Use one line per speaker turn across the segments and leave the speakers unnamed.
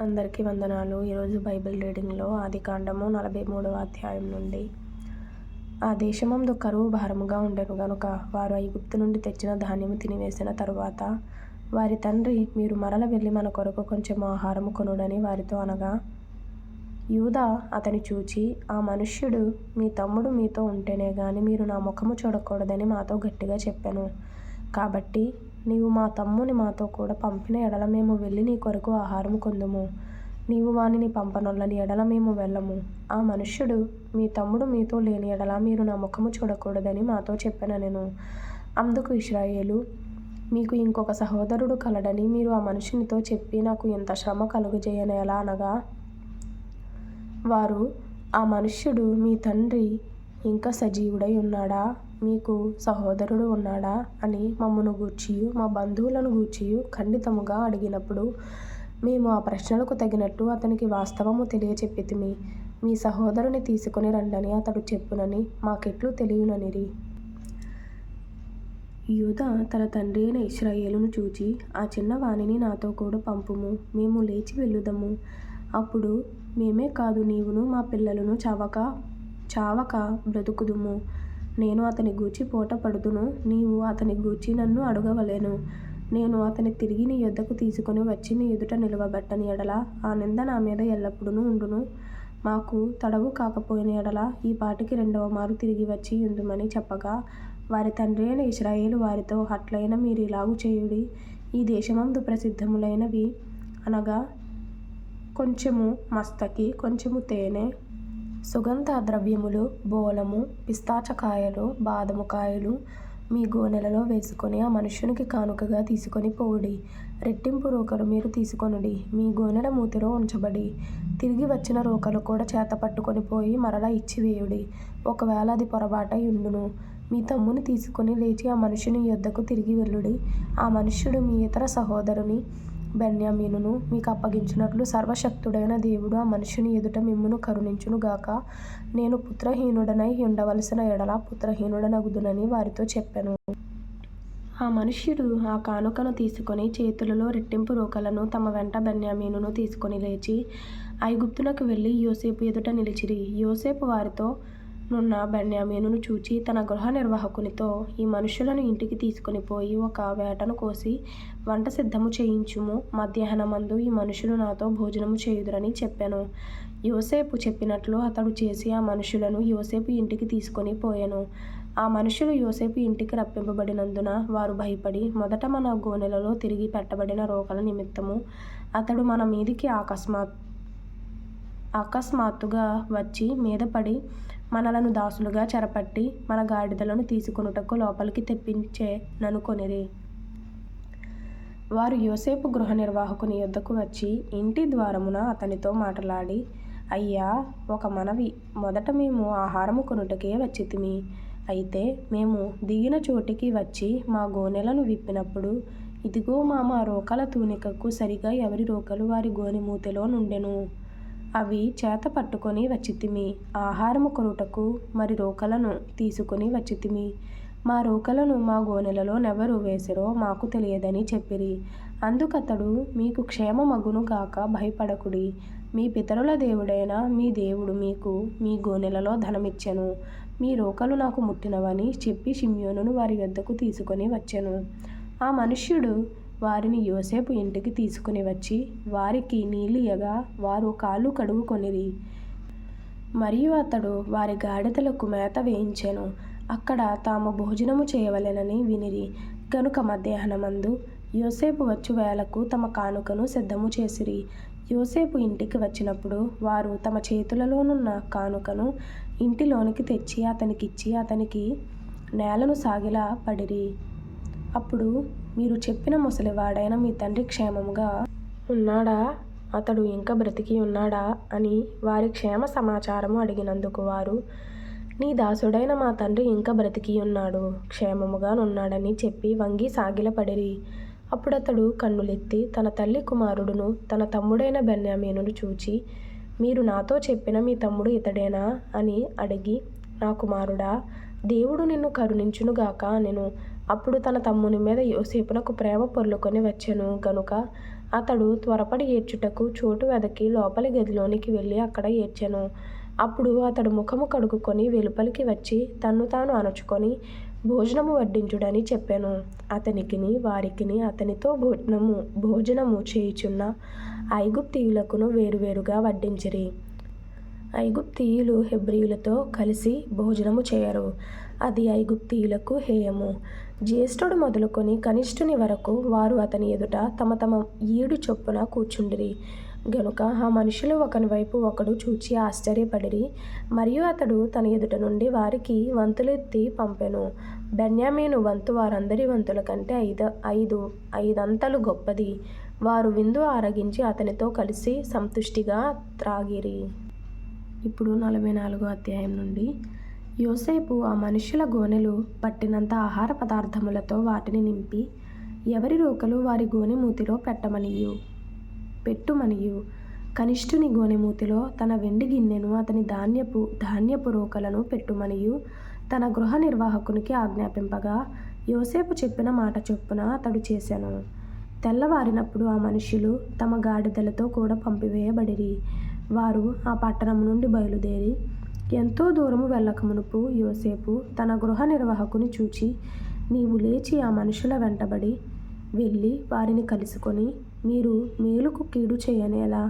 అందరికీ వందనాలు. ఈరోజు బైబిల్ రీడింగ్లో ఆదికాండము 43వ అధ్యాయం నుండి. ఆ దేశమందు కరువు భారముగా ఉండెను గనుక వారు ఐగుప్తు నుండి తెచ్చిన ధాన్యము తినివేసిన తరువాత వారి తండ్రి, మీరు మరల వెళ్ళి మన కొరకు కొంచెము ఆహారము కొనుడని వారితో అనగా, యూదా అతని చూచి, ఆ మనుష్యుడు మీ తమ్ముడు మీతో ఉంటేనే గాని మీరు నా ముఖము చూడకూడదని మాతో గట్టిగా చెప్పెను. కాబట్టి నీవు మా తమ్ముని మాతో కూడా పంపిన ఎడల మేము వెళ్ళి నీ కొరకు ఆహారము కొందుము. నీవు వానిని పంపనొల్లని ఎడల మేము వెళ్ళము. ఆ మనుష్యుడు మీ తమ్ముడు మీతో లేని ఎడల మీరు నా ముఖము చూడకూడదని మాతో చెప్పెననెను. అందుకు ఇశ్రాయేలు, మీకు ఇంకొక సహోదరుడు కలడని మీరు ఆ మనుషునితో చెప్పి నాకు ఇంత శ్రమ కలుగజేయనేలా అనగా, వారు, ఆ మనుష్యుడు మీ తండ్రి ఇంకా సజీవుడై ఉన్నాడా, మీకు సహోదరుడు ఉన్నాడా అని మమ్మను గూర్చియు మా బంధువులను గూర్చియు ఖండితముగా అడిగినప్పుడు మేము ఆ ప్రశ్నలకు తగినట్టు అతనికి వాస్తవము తెలియచెప్పితిమి. మీ సహోదరుని తీసుకొని రండని అతడు చెప్పునని మాకెట్లు తెలియననిరి. యూదా తన తండ్రి అయిన ఇశ్రాయేలును చూచి, ఆ చిన్నవానిని నాతో కూడా పంపుము, మేము లేచి వెళ్ళుదము. అప్పుడు మేమే కాదు నీవును మా పిల్లలను చావక బ్రతుకుదుము. నేను అతని గూర్చి పూట పడుదును, నీవు అతని గూర్చి నన్ను అడగవలెను. నేను అతని తిరిగి నీ యొద్దకు తీసుకొని వచ్చి నీ ఎదుట నిలవబెట్టని ఎడల ఆ నింద నా మీద ఎల్లప్పుడూ ఉండును. మాకు తడవు కాకపోయిన ఎడల ఈ పాటికి 2వ మారు తిరిగి వచ్చి ఉందుమని చెప్పగా, వారి తండ్రి అయిన ఇశ్రాయేలు వారితో, అట్లైన మీరు ఇలాగు చేయుడి. ఈ దేశమందు ప్రసిద్ధములైనవి అనగా కొంచెము మస్తకి, కొంచెము తేనె, సుగంధ ద్రవ్యములు, బోలము, పిస్తాచకాయలు, బాదము కాయలు మీ గోనెలలో వేసుకొని ఆ మనుష్యునికి కానుకగా తీసుకొని పోవుడి. రెట్టింపు రోకలు మీరు తీసుకొనుడి, మీ గోనెల మూతిలో ఉంచబడి. తిరిగి వచ్చిన రోకలు కూడా చేత పట్టుకొని పోయి మరలా ఇచ్చివేయుడి. ఒకవేళ అది పొరబాటై ఉండును. మీ తమ్ముని తీసుకొని లేచి ఆ మనుషుని యొద్దకు తిరిగి వెళ్ళుడి. ఆ మనుష్యుడు మీ ఇతర సహోదరుని బెన్యామీనును మీకు అప్పగించినట్లు సర్వశక్తుడైన దేవుడు ఆ మనుషుని ఎదుట మిమ్మును కరుణించును గాక. నేను పుత్రహీనుడనై ఉండవలసిన ఎడల పుత్రహీనుడనగుదునని వారితో చెప్పెను. ఆ మనుష్యుడు ఆ కానుకను తీసుకొని చేతులలో రెట్టింపు రోకలను తమ వెంట బెన్యామీనును తీసుకొని లేచి ఐగుప్తునకు వెళ్ళి యోసేపు ఎదుట నిలిచిరి. యోసేపు వారితో నున్న బెన్యామీనును చూచి తన గృహ నిర్వాహకునితో, ఈ మనుషులను ఇంటికి తీసుకొని పోయి ఒక వేటను కోసి వంట సిద్ధము చేయించుము. మధ్యాహ్నమందు ఈ మనుషులు నాతో భోజనము చేయుదురని చెప్పెను. యోసేపు చెప్పినట్లు అతడు చేసి ఆ మనుషులను యోసేపు ఇంటికి తీసుకొని పోయెను. ఆ మనుషులు యోసేపు ఇంటికి రప్పింపబడినందున వారు భయపడి, మొదట మన గోనెలలో తిరిగి పెట్టబడిన రోకల నిమిత్తము అతడు మన మీదికి అకస్మాత్తుగా వచ్చి మీద పడి మనలను దాసులుగా చెరపట్టి మన గాడిదలను తీసుకొనుటకు లోపలికి తెప్పించెననుకొనిరి. వారు యోసేపు గృహ నిర్వాహకుని యొద్దకు వచ్చి ఇంటి ద్వారమున అతనితో మాటలాడి, అయ్యా, ఒక మనవి. మొదట మేము ఆహారము కొనుటకే వచ్చితిమి. అయితే మేము దిగిన చోటికి వచ్చి మా గోనెలను విప్పినప్పుడు, ఇదిగో మా రోకల తూనికకు సరిగా ఎవరి రోకలు వారి గోనె మూతిలో నుండెను. అవి చేత పట్టుకొని వచ్చితిమి. ఆహారము కొనుటకు మరి రోకలను తీసుకొని వచ్చితిమి. మా రోకలను మా గోనెలలో నెవరు వేసిరో మాకు తెలియదని చెప్పిరి. అందుకతడు, మీకు క్షేమమగును గాక, భయపడకుడి. మీ పితరుల దేవుడైన మీ దేవుడు మీకు మీ గోనెలలో ధనమిచ్చెను. మీ రోకలు నాకు ముట్టినవని చెప్పి షిమ్యోనును వారి యొద్దకు తీసుకొని వచ్చెను. ఆ మనుష్యుడు వారిని యోసేపు ఇంటికి తీసుకుని వచ్చి వారికి నీళ్ళియ్యగా వారు కాళ్ళు కడుగుకొనిరి. మరియు అతడు వారి గాడిదలకు మేత వేయించెను. అక్కడ తాము భోజనము చేయవలెనని వినిరి గనుక మధ్యాహ్నమందు యోసేపు వచ్చు వేళకు తమ కానుకను సిద్ధము చేసిరి. యోసేపు ఇంటికి వచ్చినప్పుడు వారు తమ చేతులలోనున్న కానుకను ఇంటిలోనికి తెచ్చి అతనికిచ్చి అతనికి నేలను సాగిలా పడిరి. అప్పుడు, మీరు చెప్పిన ముసలివాడైన మీ తండ్రి క్షేమముగా ఉన్నాడా, అతడు ఇంకా బ్రతికి ఉన్నాడా అని వారి క్షేమ సమాచారము అడిగినందుకు వారు, నీ దాసుడైన మా తండ్రి ఇంకా బ్రతికి ఉన్నాడు, క్షేమముగా నున్నాడని చెప్పి వంగి సాగిలపడిరి. అప్పుడతడు కన్నులెత్తి తన తల్లి కుమారుడును తన తమ్ముడైన బెన్యామీనును చూచి, మీరు నాతో చెప్పిన మీ తమ్ముడు ఇతడేనా అని అడిగి, నా కుమారుడా, దేవుడు నిన్ను కరుణించునుగాక అనెను. అప్పుడు తన తమ్ముని మీద యోసేపునకు ప్రేమ పొర్లుకొని వచ్చెను గనుక అతడు త్వరపడి ఏడ్చుటకు చోటు వెదకి లోపలి గదిలోనికి వెళ్ళి అక్కడ ఏడ్చెను. అప్పుడు అతడు ముఖము కడుగుకొని వెలుపలికి వచ్చి తన్ను తాను అణచుకొని భోజనము వడ్డించుడని చెప్పెను. అతనికిని వారికిని అతనితో భోజనము చేయుచున్న ఐగుప్తీయులకును వేరువేరుగా వడ్డించిరి. ఐగుప్తీయులు హెబ్రీయులతో కలిసి భోజనము చేయరు, అది ఐగుప్తీయులకు హేయము. జ్యేష్ఠుడు మొదలుకొని కనిష్ఠుని వరకు వారు అతని ఎదుట తమ తమ ఈడు చొప్పున కూర్చుండిరి. గనుక ఆ మనుషులు ఒకని వైపు ఒకడు చూచి ఆశ్చర్యపడిరి. మరియు అతడు తన ఎదుట నుండి వారికి వంతులెత్తి పంపెను. బెన్యామీను వంతు వారందరి వంతుల కంటే ఐదంతలు గొప్పది. వారు విందు ఆరగించి అతనితో కలిసి సంతుష్టిగా త్రాగిరి. ఇప్పుడు 44వ అధ్యాయం నుండి. యోసేపు ఆ మనుష్యుల గోనెలు పట్టినంత ఆహార పదార్థములతో వాటిని నింపి ఎవరి రోకలు వారి గోనె మూతిలో పెట్టుమనియు కనిష్ఠుని గోనె మూతిలో తన వెండి గిన్నెను అతని ధాన్యపు రోకలను పెట్టుమనియు తన గృహ నిర్వాహకునికి ఆజ్ఞాపింపగా యోసేపు చెప్పిన మాట చొప్పున అతడు చేశాను. తెల్లవారినప్పుడు ఆ మనుష్యులు తమ గాడిదలతో కూడా పంపివేయబడిరి. వారు ఆ పట్టణం నుండి బయలుదేరి ఎంతో దూరము వెళ్ళకమునుపు యోసేపు తన గృహ నిర్వాహకుని చూచి, నీవు లేచి ఆ మనుషుల వెంటబడి వెళ్ళి వారిని కలుసుకొని, మీరు మేలుకు కీడు చేయనేలా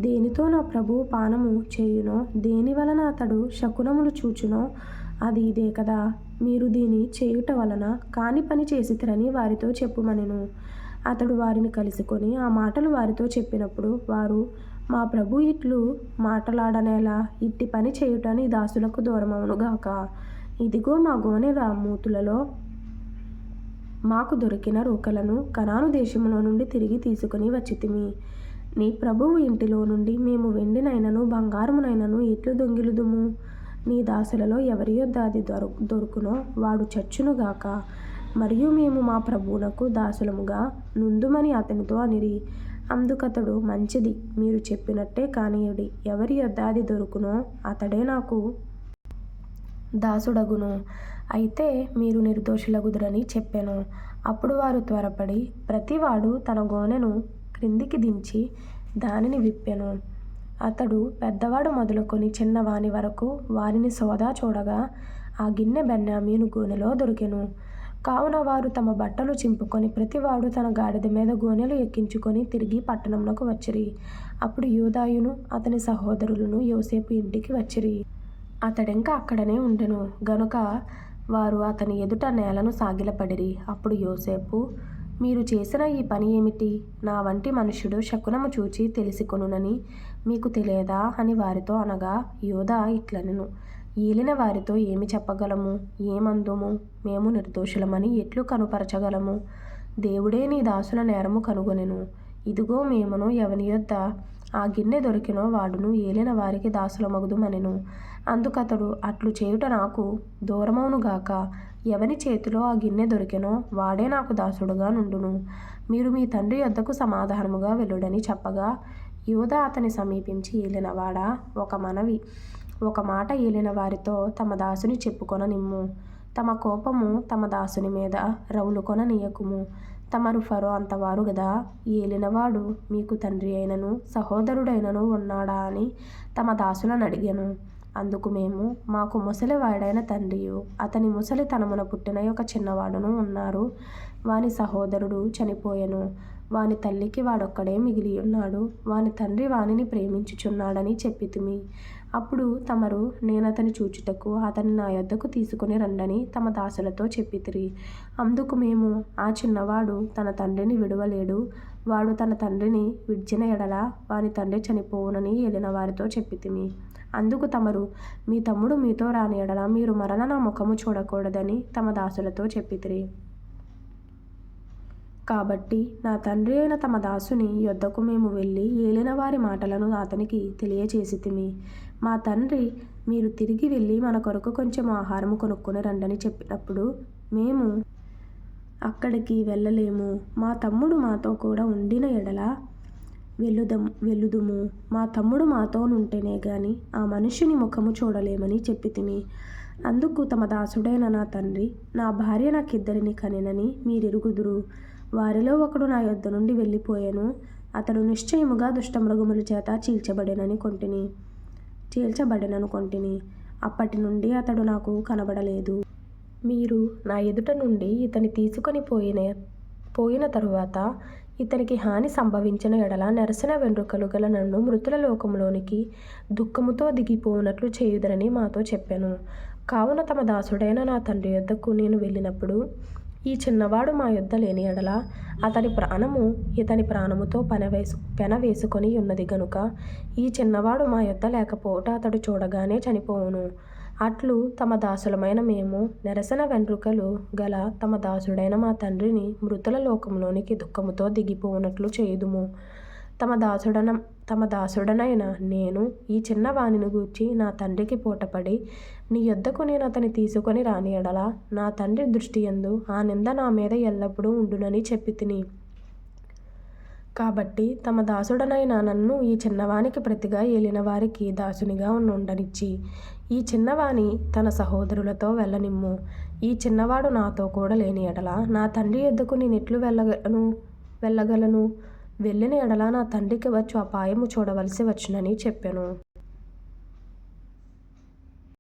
దేనితో నా ప్రభువు పానము చేయునో, దేని వలన అతడు శకునములు చూచునో అది ఇదే కదా. మీరు దీని చేయుట వలన కాని పని చేసితిరని వారితో చెప్పుమనెను. అతడు వారిని కలుసుకొని ఆ మాటలు వారితో చెప్పినప్పుడు వారు, మా ప్రభు ఇట్లు మాటలాడనేలా ఇట్టి పని చేయుట నీ దాసులకు దూరమవునుగాక. ఇదిగో మా గోనెల మూతులలో మాకు దొరికిన రోకలను కనాను దేశములో నుండి తిరిగి తీసుకుని వచ్చితిమి. నీ ప్రభువు ఇంటిలో నుండి మేము వెండినైనను బంగారమునైనను ఎట్లు దొంగిలుదుము? నీ దాసులలో ఎవరి యొద్ద అది దొరుకునో వాడు చచ్చునుగాక. మరియు మేము మా ప్రభువునకు దాసులముగా నుందుమని అతనితో అనిరి. అందుకతడు, మంచిది, మీరు చెప్పినట్టే కానియుడి. ఎవరి యొద్ద అది దొరుకునో అతడే నాకు దాసుడగును. అయితే మీరు నిర్దోషులగుదురని చెప్పెను. అప్పుడు వారు త్వరపడి ప్రతివాడు తన గోనెను క్రిందికి దించి దానిని విప్పెను. అతడు పెద్దవాడు మొదలుకొని చిన్నవాని వరకు వారిని సోదా చూడగా ఆ గిన్నె బెన్యామీను గోనెలో దొరికెను. కావున వారు తమ బట్టలు చింపుకొని ప్రతివాడు తన గాడిద మీద గోనెలు ఎక్కించుకొని తిరిగి పట్టణంలోకి వచ్చిరి. అప్పుడు యూదాయును అతని సహోదరులను యోసేపు ఇంటికి వచ్చిరి. అతడింక అక్కడనే ఉండెను గనుక వారు అతని ఎదుట నేలను సాగిలపడిరి. అప్పుడు యోసేపు, మీరు చేసిన ఈ పని ఏమిటి? నా వంటి మనుష్యుడు శకునము చూచి తెలిసికొనునని మీకు తెలియదా అని వారితో అనగా, యూదా ఇట్లనెను, ఏలిన వారితో ఏమి చెప్పగలము? ఏమందుము? మేము నిర్దోషులమని ఎట్లు కనుపరచగలము? దేవుడే నీ దాసుల నేరము కనుగొనెను. ఇదిగో మేమును ఎవని యొద్ద ఆ గిన్నె దొరికినో వాడును ఏలిన వారికి దాసులమగుదుమనెను. అందుకతడు, అట్లు చేయుట నాకు దూరమవునుగాక. ఎవని చేతిలో ఆ గిన్నె దొరికెనో వాడే నాకు దాసుడుగా నుండును. మీరు మీ తండ్రి యొద్దకు సమాధానముగా వెళ్ళుడని చెప్పగా, యూదా అతని సమీపించి, ఏలినవాడా, ఒక మాట ఏలిన వారితో తమ దాసుని చెప్పుకొననిమ్ము. తమ కోపము తమ దాసుని మీద రవులుకొననీయకుము. తమరు ఫరో అంతవారు గదా. ఏలినవాడు మీకు తండ్రి అయినను సహోదరుడైనను ఉన్నాడా అని తమ దాసులను అడిగాను. అందుకు మేము, మాకు ముసలివాడైన తండ్రియు అతని ముసలితనమున పుట్టిన ఒక చిన్నవాడును ఉన్నారు. వాని సహోదరుడు చనిపోయెను. వాని తల్లికి వాడొక్కడే మిగిలి ఉన్నాడు. వాని తండ్రి వానిని ప్రేమించుచున్నాడని చెప్పితిమి. అప్పుడు తమరు నేనతని చూచుటకు అతని నా యొద్దకు తీసుకుని రండని తమ దాసులతో చెప్పితిరి. అందుకు మేము, ఆ చిన్నవాడు తన తండ్రిని విడువలేడు. వాడు తన తండ్రిని విడిచిన ఎడల వాని తండ్రి చనిపోవునని ఏలిన వారితో చెప్పితిమి. అందుకు తమరు, మీ తమ్ముడు మీతో రాని ఎడల మీరు మరల నా ముఖము చూడకూడదని తమ దాసులతో చెప్పితిరి. కాబట్టి నా తండ్రి అయిన తమ దాసుని యొద్దకు మేము వెళ్ళి ఏలిన వారి మాటలను అతనికి తెలియచేసితిమి. మా తండ్రి, మీరు తిరిగి వెళ్ళి మన కొరకు కొంచెం ఆహారము కొనుక్కొని రండని చెప్పినప్పుడు మేము, అక్కడికి వెళ్ళలేము. మా తమ్ముడు మాతో కూడా ఉండిన ఎడల వెళ్ళుదుము. మా తమ్ముడు మాతో నుంటేనే గాని ఆ మనుష్యుని ముఖము చూడలేమని చెప్పితిమి. అందుకు తమ దాసుడైన నా తండ్రి, నా భార్య నాకిద్దరిని కనెనని మీరెరుగుదురు. వారిలో ఒకడు నా యొద్ద నుండి వెళ్ళిపోయెను. అతడు నిశ్చయముగా దుష్టమృగముల చేత చీల్చబడెననుకొంటిని. అప్పటి నుండి అతడు నాకు కనబడలేదు. మీరు నా ఎదుట నుండి ఇతని తీసుకొని పోయిన తరువాత ఇతనికి హాని సంభవించిన ఎడల నెరసిన వెంట్రుకలు గల నన్ను మృతుల లోకములోనికి దుఃఖముతో దిగిపోవునట్లు చేయుదరని మాతో చెప్పెను. కావున తమ దాసుడైన నా తండ్రి యొద్దకు నేను వెళ్ళినప్పుడు, ఈ చిన్నవాడు మా యొద్ద లేని ఎడల అతని ప్రాణము ఇతని ప్రాణముతో పెనవేసుకొని ఉన్నది గనుక ఈ చిన్నవాడు మా యొద్ద లేకపోవుట అతడు చూడగానే చనిపోవును. అట్లు తమ దాసులమైన మేము నెరసిన వెంట్రుకలు గల తమ దాసుడైన మా తండ్రిని మృతుల లోకములోనికి దుఃఖముతో దిగిపోవునట్లు చేయుదుము. తమ దాసుడనైన నేను ఈ చిన్నవానిని గూర్చి నా తండ్రికి పూటపడి నీ యొద్దకు నేను అతని తీసుకొని రాని ఎడల నా తండ్రి దృష్టియందు ఆ నింద నా మీద ఎల్లప్పుడూ ఉండునని చెప్పితిని. కాబట్టి తమ దాసుడనైన నన్ను ఈ చిన్నవానికి ప్రతిగా ఏలిన వారికి దాసునిగా ఉండనిచ్చి ఈ చిన్నవాని తన సహోదరులతో వెళ్ళనిమ్ము. ఈ చిన్నవాడు నాతో కూడా లేని ఎడల నా తండ్రి యొద్దకు నేనెట్లు వెళ్ళగలను? వెళ్ళిన ఎడల నా తండ్రికి వచ్చు అపాయము చూడవలసి వచ్చునని చెప్పెను.